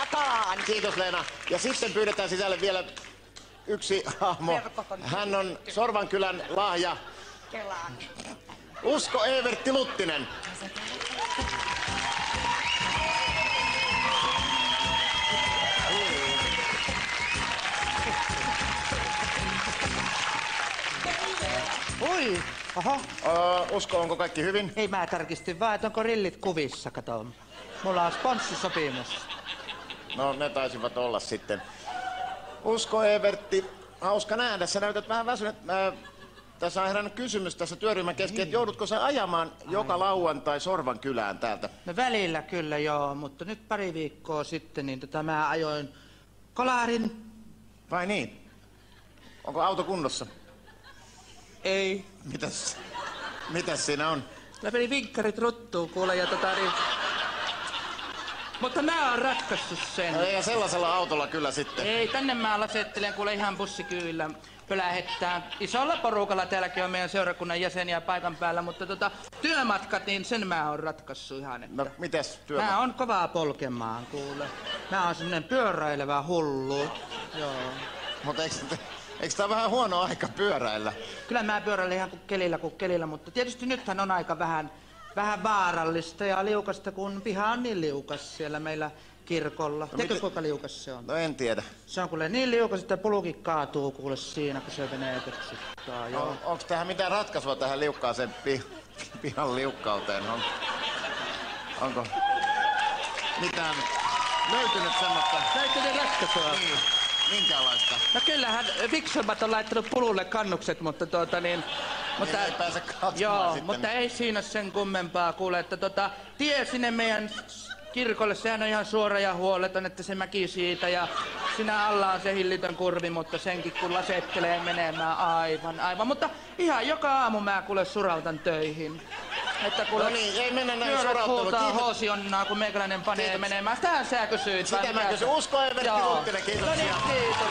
jakaan. Kiitos Leena. Ja sitten pyydetään sisälle vielä yksi hahmo. Hän on Sorvankylän lahja. Kelaan. Usko Evertti Luttinen. Oi, oho. Usko, onko kaikki hyvin? Ei, mä tarkistin vaan, että onko rillit kuvissa, kato. Mulla on sponssisopimus. No, ne taisivat olla sitten. Usko Evertti, hauska nähdä. Sä näytät vähän väsynyt. Tässä on herännyt kysymys tässä työryhmän kesken, että joudutko sä ajamaan joka lauantai Sorvankylään täältä? No välillä kyllä joo, mutta nyt pari viikkoa sitten niin mä ajoin kolarin. Vai niin? Onko auto kunnossa? Ei. Mitäs siinä on? Mä meni vinkkarit ruttuun kuule ja niin... Mutta mä oon ratkaissut sen. No ei sellaisella autolla kyllä sitten. Ei, tänne mä lasettelen kuule ihan bussikyydillä pölähettää. Isolla porukalla täälläkin on meidän seurakunnan jäseniä paikan päällä, mutta työmatkat, niin sen mä oon ratkaissut ihan. Että... No mitäs työmatkat? Mä oon kovaa polkemaan kuule. Mä oon semmonen pyöräilevä hullu. Joo. Mutta eikö tää vähän huono aika pyöräillä? Kyllä mä pyöräilen ihan kuin kelillä, mutta tietysti nythän on aika vähän vaarallista ja liukasta, kun piha on niin liukas siellä meillä kirkolla. No, tiedätkö kuinka liukas se on? No en tiedä. Se on kuule niin liukas, että pulukin kaatuu kuule siinä, kun se menee töksyttää. No, onks tähän mitään ratkaisua tähän liukkaaseen pihan liukkauteen? Onko mitään löytynyt semmoista? Löytynyt ratkaisua? Niin. Minkälaista? No kyllähän fiksuimmat on laittanut pululle kannukset, mutta Mutta ei pääse katsomaan joo, sitten. mutta ei siinä sen kummempaa kuule, että tie sinne meidän kirkolle, sehän on ihan suora ja huoleton, että se mäki siitä ja siinä alla on se hillitön kurvi, mutta senkin kun lasettelee menemään aivan. Mutta ihan joka aamu mä kuule surautan töihin. Että kuule, no niin, ei mennä näin pyörät surautteluun. huutaa hoosionnaa, kun meikäläinen panee Kiitos. menemään. Sitähän sä kysyit. Sitä mä kysyn. Usko Evertti Luttinen, kiitos. No niin, kiitos.